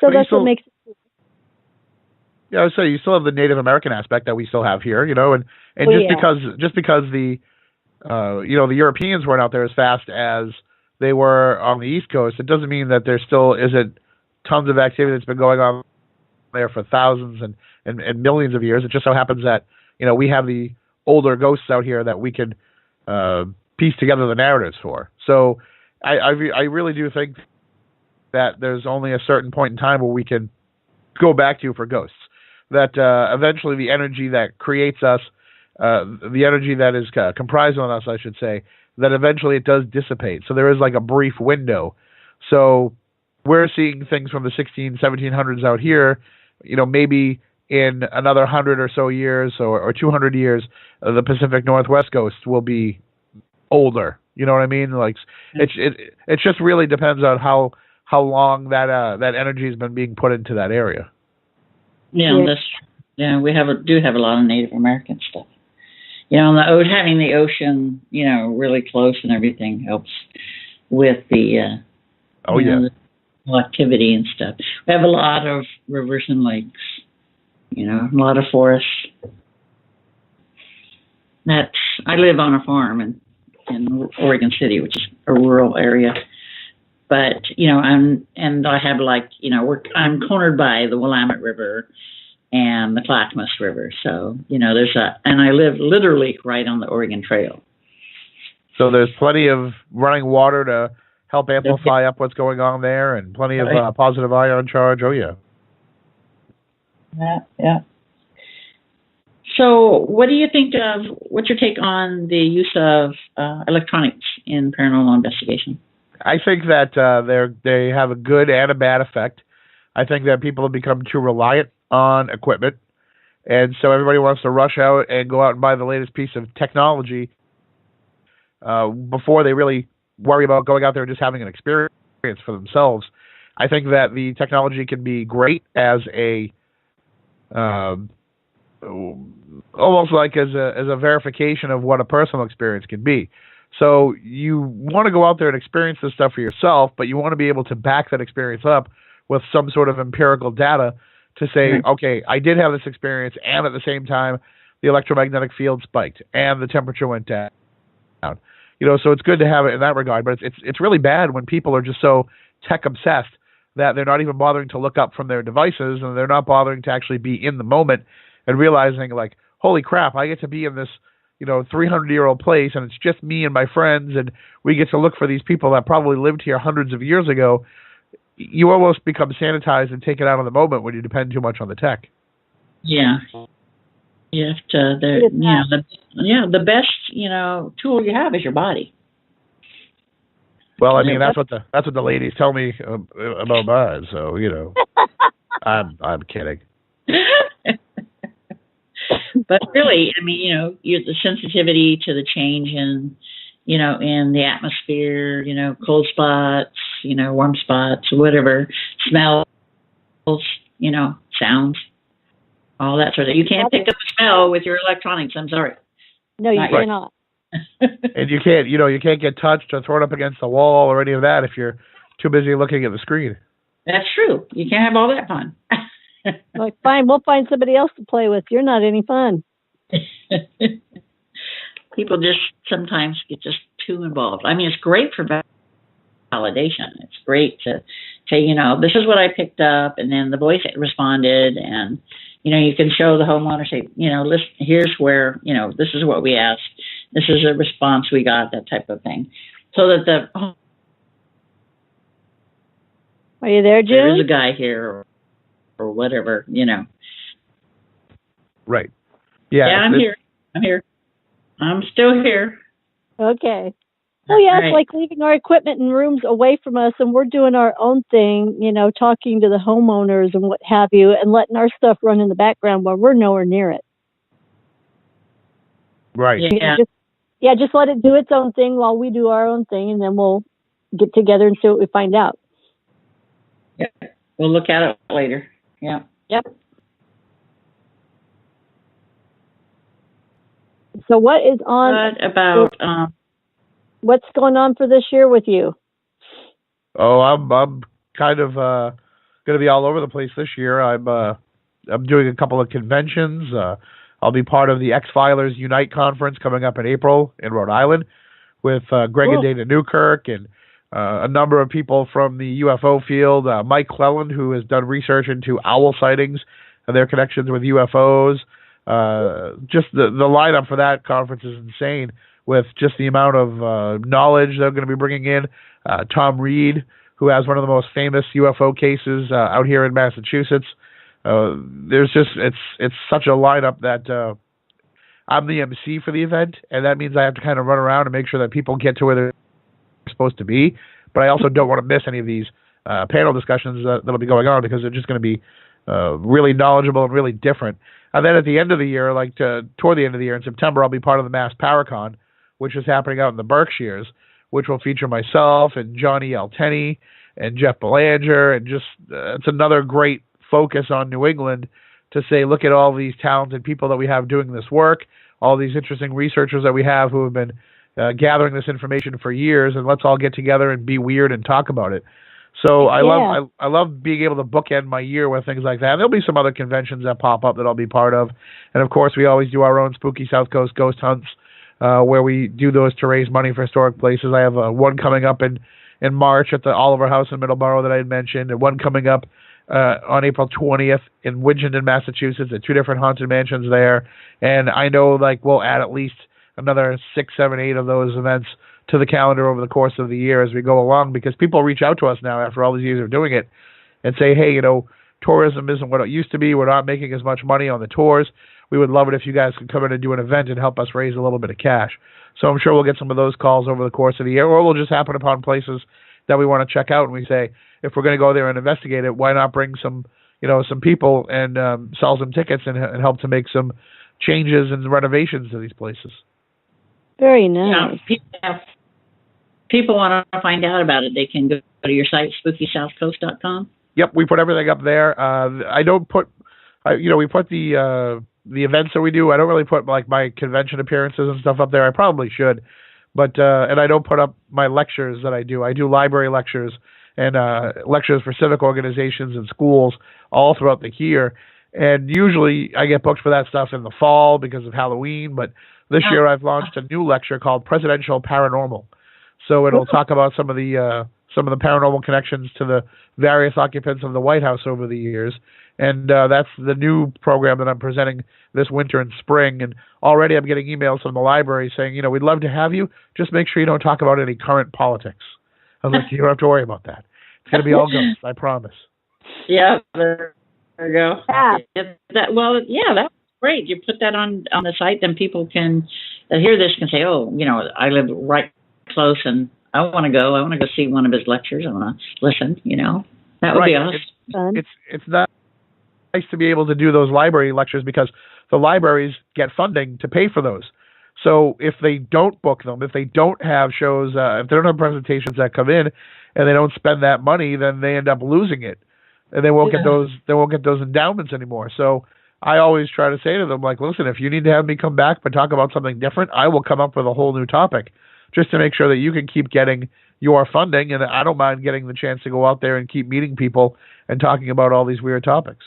So that's what makes it cool. Yeah, I would say you still have the Native American aspect that we still have here, and just because the the Europeans weren't out there as fast as they were on the East Coast, it doesn't mean that there still isn't tons of activity that's been going on there for thousands and millions of years. It just so happens that we have the older ghosts out here that we can piece together the narratives for. So I really do think that there's only a certain point in time where we can go back to for ghosts. That eventually the energy that creates us, the energy that is comprised on us, I should say, that eventually it does dissipate. So there is like a brief window. So we're seeing things from the 1700s out here, maybe in another 100 or so years or 200 years, the Pacific Northwest ghosts will be older. You know what I mean? Like it just really depends on how long that energy has been being put into that area. Yeah, we do have a lot of Native American stuff. Having the ocean, really close and everything helps with the the activity and stuff. We have a lot of rivers and lakes, a lot of forests. I live on a farm in Oregon City, which is a rural area. But, I have I'm cornered by the Willamette River and the Clackamas River. So, and I live literally right on the Oregon Trail. So there's plenty of running water to help amplify up what's going on there and plenty of positive ion charge. Oh, yeah. Yeah. So what do you think what's your take on the use of electronics in paranormal investigation? I think that they have a good and a bad effect. I think that people have become too reliant on equipment, and so everybody wants to rush out and go out and buy the latest piece of technology before they really worry about going out there and just having an experience for themselves. I think that the technology can be great as a almost like as a verification of what a personal experience can be. So you want to go out there and experience this stuff for yourself, but you want to be able to back that experience up with some sort of empirical data to say, okay, I did have this experience, and at the same time, the electromagnetic field spiked and the temperature went down. So it's good to have it in that regard, but it's really bad when people are just so tech obsessed that they're not even bothering to look up from their devices, and they're not bothering to actually be in the moment and realizing, like, holy crap, I get to be in this, 300-year-old place, and it's just me and my friends, and we get to look for these people that probably lived here hundreds of years ago. You almost become sanitized and taken out of the moment when you depend too much on the tech. Yeah. You have to, the best, tool you have is your body. Well, I mean, that's what the ladies tell me about mine. So, I'm kidding. But really, I mean, the sensitivity to the change in, in the atmosphere, cold spots, warm spots, whatever, smells, sounds, all that sort of. You can't pick up a smell with your electronics. I'm sorry. No, you cannot. And you can't get touched or thrown up against the wall or any of that if you're too busy looking at the screen. That's true. You can't have all that fun. Like, fine, we'll find somebody else to play with. You're not any fun. People just sometimes get just too involved. I mean, it's great for validation. It's great to say, this is what I picked up, and then the voice responded, and you can show the homeowner, say, listen, here's where, this is what we asked, this is a response we got, that type of thing, so that Are you there, Jim? There is a guy here, or whatever, Right. Yeah, I'm here. I'm still here. Okay. Oh, yeah, it's like leaving our equipment in rooms away from us, and we're doing our own thing, talking to the homeowners and what have you, and letting our stuff run in the background while we're nowhere near it. Right. Yeah. Just let it do its own thing while we do our own thing, and then we'll get together and see what we find out. Yeah. We'll look at it later. Yeah. Yep. So what is on? What about what's going on for this year with you? Oh, I'm kind of going to be all over the place this year. I'm doing a couple of conventions. I'll be part of the X-Filers Unite conference coming up in April in Rhode Island with Greg and Dana Newkirk and a number of people from the UFO field. Mike Cleland, who has done research into owl sightings and their connections with UFOs. Just the lineup for that conference is insane, with just the amount of knowledge they're going to be bringing in. Tom Reed, who has one of the most famous UFO cases out here in Massachusetts. It's such a lineup that I'm the MC for the event, and that means I have to kind of run around and make sure that people get to where they're supposed to be. But I also don't want to miss any of these panel discussions that'll be going on, because they're just going to be really knowledgeable and really different. And then at the end of the year, toward the end of the year in September, I'll be part of the Mass Paracon, which is happening out in the Berkshires, which will feature myself and Johnny L. Tenney and Jeff Belanger, and just it's another great focus on New England to say, look at all these talented people that we have doing this work, all these interesting researchers that we have who have been gathering this information for years, and let's all get together and be weird and talk about it. So I love being able to bookend my year with things like that. And there'll be some other conventions that pop up that I'll be part of, and of course we always do our own Spooky Southcoast Ghost Hunts, where we do those to raise money for historic places. I have one coming up in March at the Oliver House in Middleborough that I had mentioned, and one coming up on April 20th in Winchendon, Massachusetts, at 2 different haunted mansions there. And I know we'll add at least another 6, 7, 8 of those events to the calendar over the course of the year as we go along, because people reach out to us now after all these years of doing it and say, hey, tourism isn't what it used to be. We're not making as much money on the tours. We would love it if you guys could come in and do an event and help us raise a little bit of cash. So I'm sure we'll get some of those calls over the course of the year, or we'll just happen upon places that we want to check out, and we say, if we're going to go there and investigate it, why not bring some people and sell some tickets and help to make some changes and renovations to these places. Very nice. Yeah, people want to find out about it, they can go to your site, SpookySouthCoast.com. Yep, we put everything up there. I don't put, we put the events that we do. I don't really put my convention appearances and stuff up there. I probably should, but and I don't put up my lectures that I do. I do library lectures and lectures for civic organizations and schools all throughout the year. And usually I get booked for that stuff in the fall because of Halloween. But this year I've launched a new lecture called Presidential Paranormal. So it'll talk about some of the some of the paranormal connections to the various occupants of the White House over the years. And that's the new program that I'm presenting this winter and spring. And already I'm getting emails from the library saying, we'd love to have you. Just make sure you don't talk about any current politics. I was like, you don't have to worry about that. It's going to be all ghosts, I promise. Yeah, there you go. That was great. You put that on the site, then people can hear this and say, oh, I live right close and I want to go. I want to go see one of his lectures. I want to listen, That would be awesome. It's not nice to be able to do those library lectures because the libraries get funding to pay for those. So if they don't book them, if they don't have shows, if they don't have presentations that come in and they don't spend that money, then they end up losing it. And they won't get those endowments anymore. So I always try to say to them, like, listen, if you need to have me come back but talk about something different, I will come up with a whole new topic just to make sure that you can keep getting your funding. And I don't mind getting the chance to go out there and keep meeting people and talking about all these weird topics.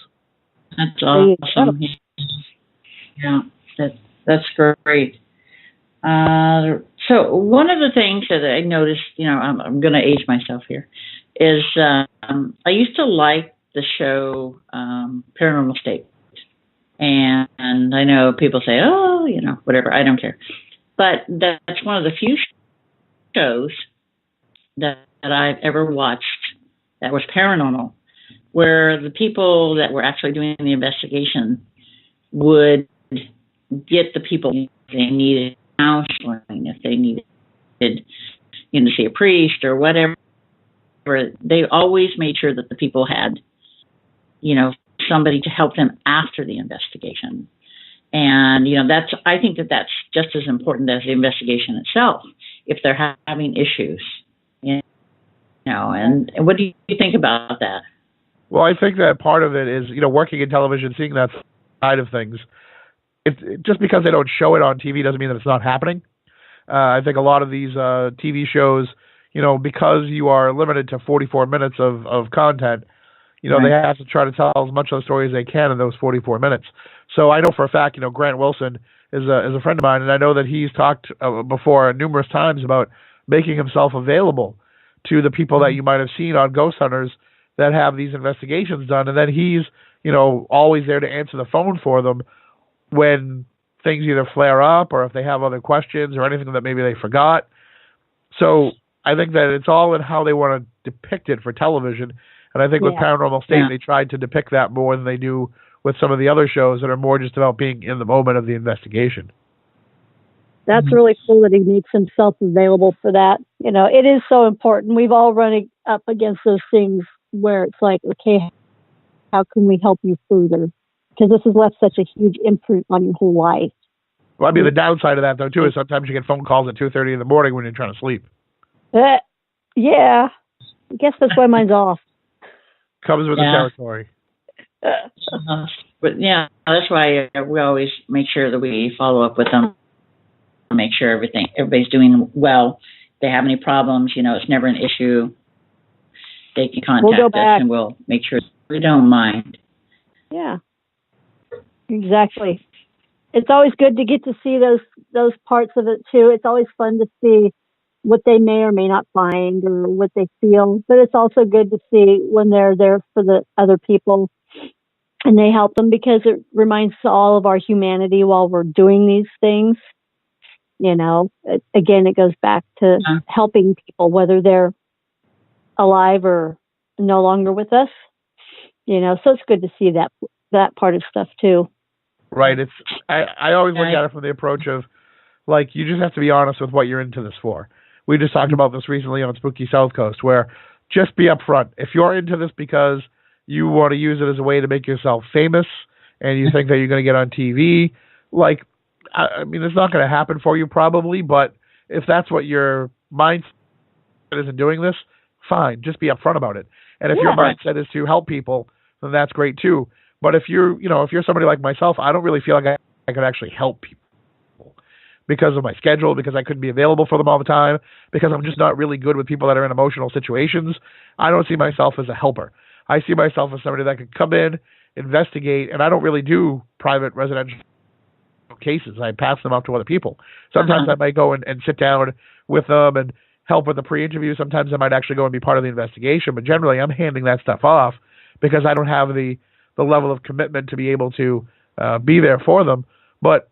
That's awesome. Yeah, that's great. So one of the things that I noticed, I'm going to age myself here, is I used to like the show Paranormal State. And I know people say, oh, whatever, I don't care. But that's one of the few shows that I've ever watched that was paranormal, where the people that were actually doing the investigation would get the people if they needed counseling, if they needed to see a priest or whatever. They always made sure that the people had, somebody to help them after the investigation. And, I think that's just as important as the investigation itself, if they're having issues, and what do you think about that? Well, I think that part of it is, working in television, seeing that side of things. Just because they don't show it on TV doesn't mean that it's not happening. I think a lot of these TV shows, because you are limited to 44 minutes of content, right. They have to try to tell as much of the story as they can in those 44 minutes. So I know for a fact, Grant Wilson is a friend of mine, and I know that he's talked before numerous times about making himself available to the people that you might have seen on Ghost Hunters that have these investigations done, and then he's, always there to answer the phone for them when things either flare up or if they have other questions or anything that maybe they forgot. So I think that it's all in how they want to depict it for television. And I think with Paranormal State, they tried to depict that more than they do with some of the other shows that are more just about being in the moment of the investigation. That's really cool that he makes himself available for that. It is so important. We've all run up against those things where it's like, okay, how can we help you further? Because this has left such a huge imprint on your whole life. Well, the downside of that, though, too, is sometimes you get phone calls at 2:30 in the morning when you're trying to sleep. Yeah. I guess that's why mine's off. Comes with the territory. But that's why we always make sure that we follow up with them, make sure everybody's doing well. If they have any problems, it's never an issue. They can contact us and we'll make sure we don't mind. Yeah, exactly. It's always good to get to see those parts of it too. It's always fun to see what they may or may not find or what they feel. But it's also good to see when they're there for the other people and they help them, because it reminds all of our humanity while we're doing these things. Again, it goes back to helping people, whether they're alive or no longer with us. So it's good to see that part of stuff too. Right. I always look at it from the approach of, like, you just have to be honest with what you're into this for. We just talked about this recently on Spooky Southcoast, where just be upfront. If you're into this because you want to use it as a way to make yourself famous and you think that you're going to get on TV, like, I mean, it's not going to happen for you probably, but if that's what your mindset is in doing this, fine. Just be upfront about it. And if your mindset is to help people, then that's great too. But if you're somebody like myself, I don't really feel like I could actually help people because of my schedule, because I couldn't be available for them all the time, because I'm just not really good with people that are in emotional situations. I don't see myself as a helper. I see myself as somebody that could come in, investigate, and I don't really do private residential cases. I pass them off to other people. Sometimes I might go and sit down with them and help with the pre-interview. Sometimes I might actually go and be part of the investigation, but generally I'm handing that stuff off because I don't have the level of commitment to be able to be there for them. But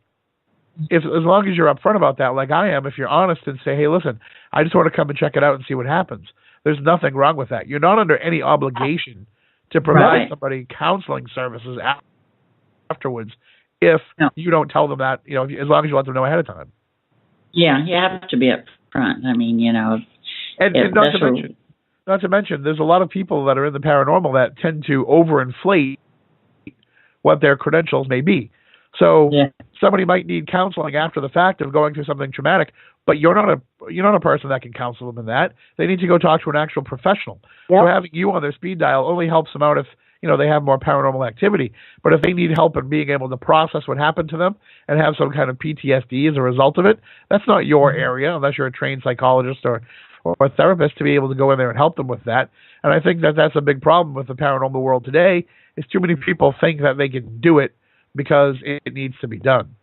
as long as you're upfront about that, like I am, if you're honest and say, hey, listen, I just want to come and check it out and see what happens. There's nothing wrong with that. You're not under any obligation to provide somebody counseling services afterwards if you don't tell them that, as long as you let them know ahead of time. Yeah, you have to be upfront. I mean, And not to mention, there's a lot of people that are in the paranormal that tend to overinflate what their credentials may be. So somebody might need counseling after the fact of going through something traumatic, but you're not a person that can counsel them in that. They need to go talk to an actual professional. So having you on their speed dial only helps them out if they have more paranormal activity. But if they need help in being able to process what happened to them and have some kind of PTSD as a result of it, that's not your area unless you're a trained psychologist or a therapist to be able to go in there and help them with that. And I think that that's a big problem with the paranormal world today is too many people think that they can do it because it needs to be done.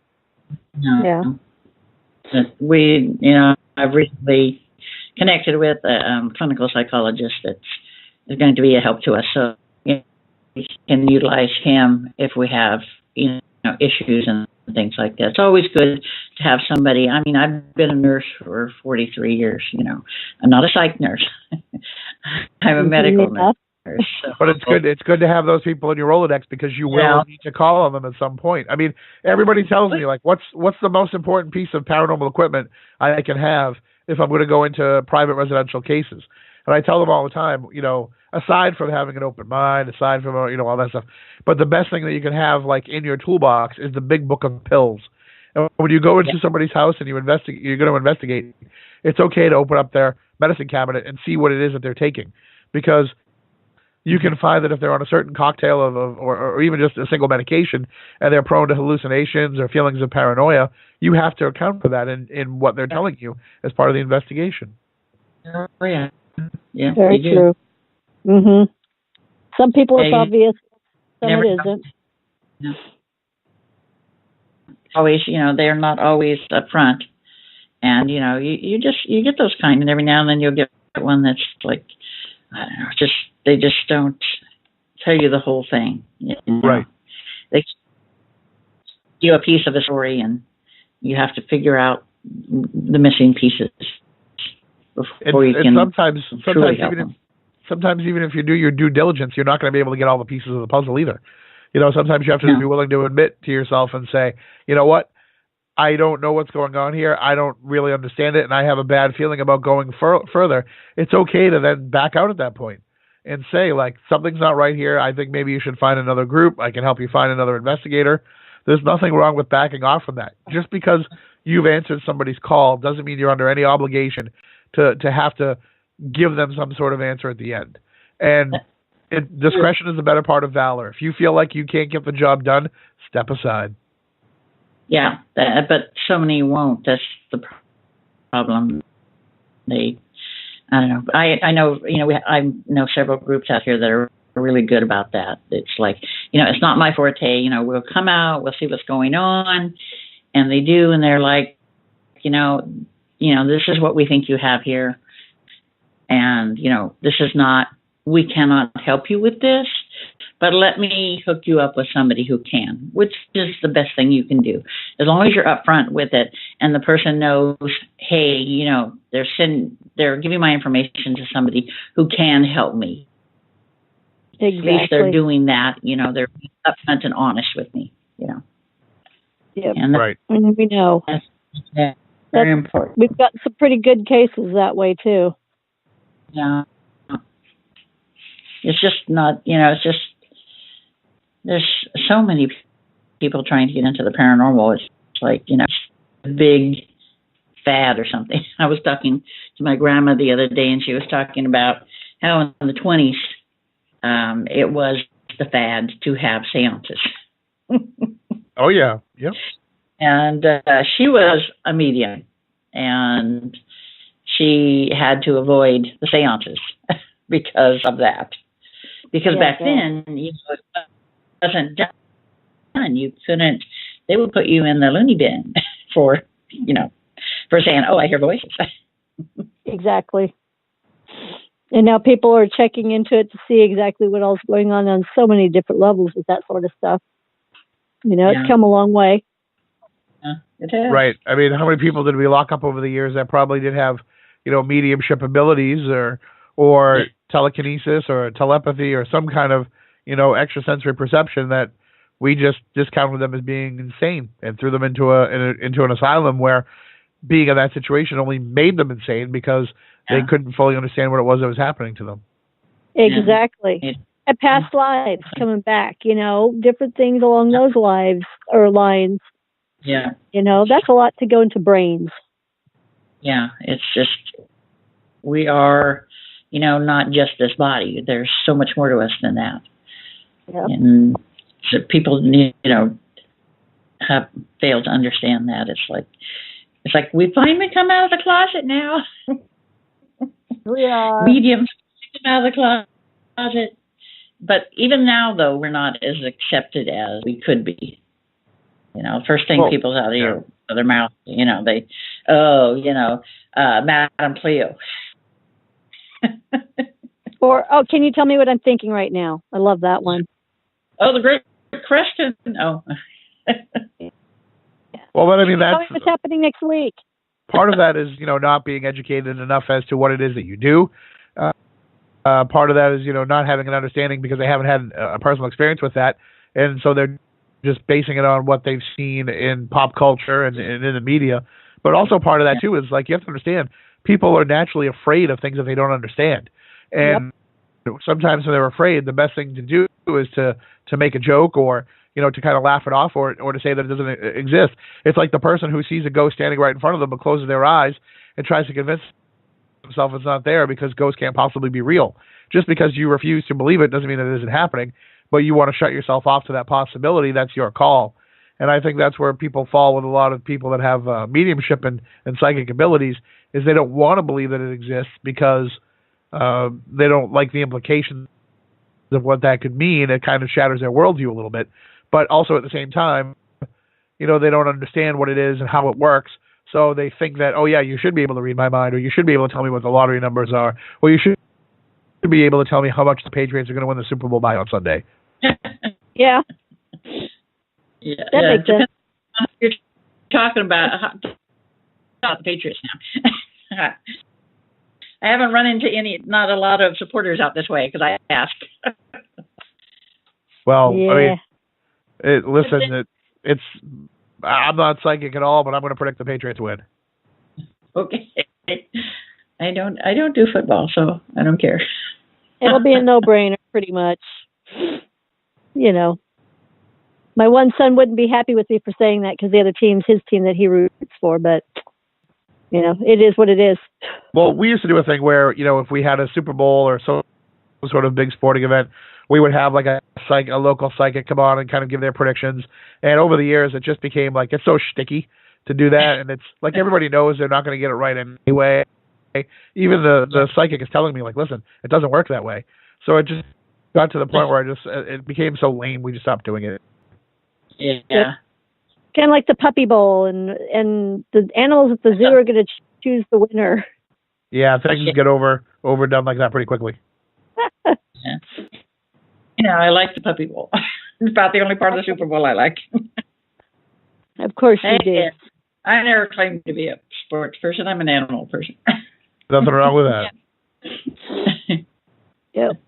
Yeah. I've recently connected with a clinical psychologist that's going to be a help to us. So we can utilize him if we have, issues and things like that. It's always good to have somebody. I mean, I've been a nurse for 43 years, I'm not a psych nurse. I'm a medical nurse. So. But it's good to have those people in your Rolodex because you will need to call on them at some point. I mean, everybody tells me, like, what's the most important piece of paranormal equipment I can have if I'm going to go into private residential cases? And I tell them all the time, aside from having an open mind, aside from, all that stuff, but the best thing that you can have, like, in your toolbox is the big book of pills. And when you go into somebody's house and you're going to investigate, it's okay to open up their medicine cabinet and see what it is that they're taking. Because you can find that if they're on a certain cocktail or even just a single medication and they're prone to hallucinations or feelings of paranoia, you have to account for that in what they're telling you as part of the investigation. Oh, yeah. Yeah, very true. Mm-hmm. Some people it's obvious, some it isn't. No. Always, they're not always upfront, and you get those kind, and every now and then you'll get one that's like, I don't know, they just don't tell you the whole thing. Right. They give you a piece of a story, and you have to figure out the missing pieces before you can. Sometimes even if you do your due diligence, you're not going to be able to get all the pieces of the puzzle either. Sometimes you have to be willing to admit to yourself and say, you know what, I don't know what's going on here. I don't really understand it, and I have a bad feeling about going further. It's okay to then back out at that point and say, like, something's not right here. I think maybe you should find another group. I can help you find another investigator. There's nothing wrong with backing off from that. Just because you've answered somebody's call doesn't mean you're under any obligation to have to give them some sort of answer at the end. And discretion is the better part of valor. If you feel like you can't get the job done, step aside. Yeah, but so many won't. That's the problem. I don't know. I know, I know several groups out here that are really good about that. It's like, it's not my forte. We'll come out, we'll see what's going on, and they do, and they're like, this is what we think you have here, and this is not. We cannot help you with this, but let me hook you up with somebody who can, which is the best thing you can do. As long as you're upfront with it and the person knows, hey, they're giving my information to somebody who can help me. Exactly. At least they're doing that, they're upfront and honest with me, Yep. And right. We know. That's very important. We've got some pretty good cases that way, too. Yeah. It's just not, there's so many people trying to get into the paranormal. It's like, a big fad or something. I was talking to my grandma the other day, and she was talking about how in the 20s, it was the fad to have seances. Oh, yeah. Yep. And she was a medium, and she had to avoid the seances because of that. Because back then, it wasn't done. You couldn't. They would put you in the loony bin for saying, "Oh, I hear voices." Exactly. And now people are checking into it to see exactly what else is going on so many different levels with that sort of stuff. It's come a long way. Yeah, it has. Right. I mean, how many people did we lock up over the years that probably did have, mediumship abilities or telekinesis or telepathy or some kind of, extrasensory perception that we just discounted them as being insane and threw them into an asylum where being in that situation only made them insane because they couldn't fully understand what it was that was happening to them. Exactly. And past lives coming back, different things along those lives or lines. Yeah. That's a lot to go into brains. Yeah, it's just, we are, not just this body. There's so much more to us than that. Yep. And so people, have failed to understand that. It's like we finally come out of the closet now. We are. Mediums come out of the closet. But even now, though, we're not as accepted as we could be. First thing people's out of their mouth, Madame Cleo. Or, can you tell me what I'm thinking right now? I love that one. Oh, the Great Question. Oh. Well, but I mean, that's what's happening next week. Part of that is, not being educated enough as to what it is that you do. Part of that is, not having an understanding because they haven't had a personal experience with that. And so they're just basing it on what they've seen in pop culture and in the media. But also part of that, too, is like you have to understand people are naturally afraid of things that they don't understand. And sometimes when they're afraid, the best thing to do is to make a joke or, to kind of laugh it off or to say that it doesn't exist. It's like the person who sees a ghost standing right in front of them but closes their eyes and tries to convince himself it's not there because ghosts can't possibly be real. Just because you refuse to believe it doesn't mean that it isn't happening, but you want to shut yourself off to that possibility. That's your call. And I think that's where people fall with a lot of people that have mediumship and psychic abilities is they don't want to believe that it exists because they don't like the implications of what that could mean. It kind of shatters their worldview a little bit. But also at the same time, they don't understand what it is and how it works. So they think that, oh, yeah, you should be able to read my mind, or you should be able to tell me what the lottery numbers are, or you should be able to tell me how much the Patriots are going to win the Super Bowl by on Sunday. Yeah. That makes sense. You're talking about the Patriots now. I haven't run into not a lot of supporters out this way because I asked. Well, I mean, it's I'm not psychic at all, but I'm going to predict the Patriots win. Okay. I don't do football, so I don't care. It'll be a no-brainer, pretty much. My one son wouldn't be happy with me for saying that because the other team's his team that he roots for, but, it is what it is. Well, we used to do a thing where, if we had a Super Bowl or some sort of big sporting event, we would have like a local psychic come on and kind of give their predictions. And over the years, it just became like, it's so shticky to do that. And it's like, everybody knows they're not going to get it right anyway. Even the psychic is telling me like, listen, it doesn't work that way. So it just got to the point where it became so lame. We just stopped doing it. Yeah. Kind of like the Puppy Bowl and the animals at the zoo are going to choose the winner. Yeah. Things get overdone like that pretty quickly. Yeah. I like the Puppy Bowl. It's about the only part of the Super Bowl I like. Of course you did. I never claimed to be a sports person. I'm an animal person. Nothing wrong with that. Yep.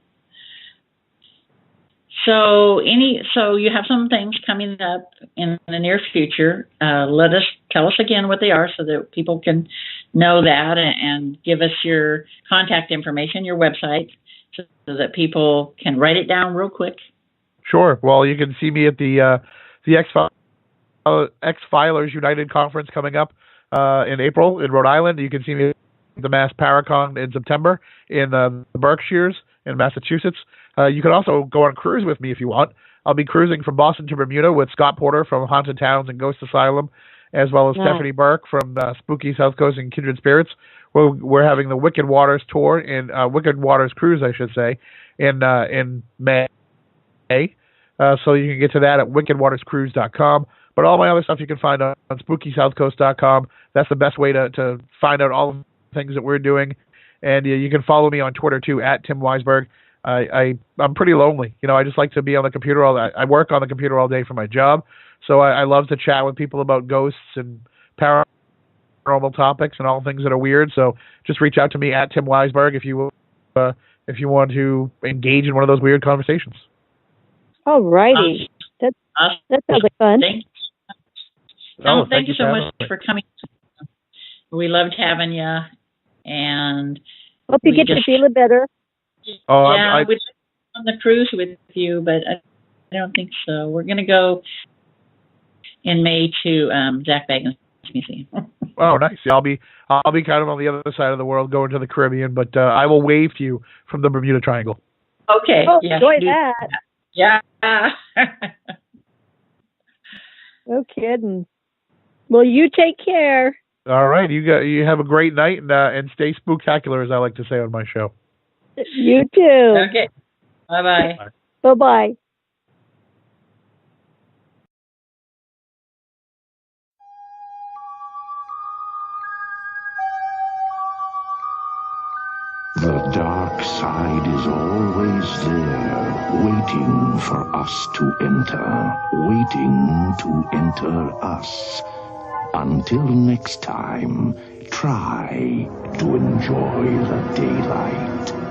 So you have some things coming up in the near future. Tell us again what they are so that people can know that and give us your contact information, your website, so that people can write it down real quick. Sure. Well, you can see me at the X-Filers United Conference coming up in April in Rhode Island. You can see me at the Mass Paracon in September in the Berkshires in Massachusetts. You can also go on a cruise with me if you want. I'll be cruising from Boston to Bermuda with Scott Porter from Haunted Towns and Ghost Asylum, as well as Stephanie Burke from Spooky Southcoast and Kindred Spirits. We're having the Wicked Waters tour Wicked Waters cruise, I should say, in May. So you can get to that at wickedwaterscruise.com. But all my other stuff you can find on SpookySouthcoast.com. That's the best way to find out all things that we're doing. And you can follow me on Twitter too, at Tim Weisberg. I'm pretty lonely. I just like to be on the computer all day. I work on the computer all day for my job, so I love to chat with people about ghosts and paranormal topics and all things that are weird. So just reach out to me at Tim Weisberg if you want to engage in one of those weird conversations. All righty. That sounds like fun. Thank you so much for coming. We loved having you, and hope you get to feeling better. Oh, yeah, we'd on the cruise with you, but I don't think so. We're going to go in May to Jack Baggins Museum. Oh, nice. I'll be kind of on the other side of the world, going to the Caribbean, but I will wave to you from the Bermuda Triangle. Okay. Oh, yes, enjoy that. Yeah. No kidding. Well, you take care. All right. You have a great night and stay spooktacular, as I like to say on my show. You too. Okay. Bye-bye. Bye-bye. The dark side is always there, waiting for us to enter us. Until next time, try to enjoy the daylight.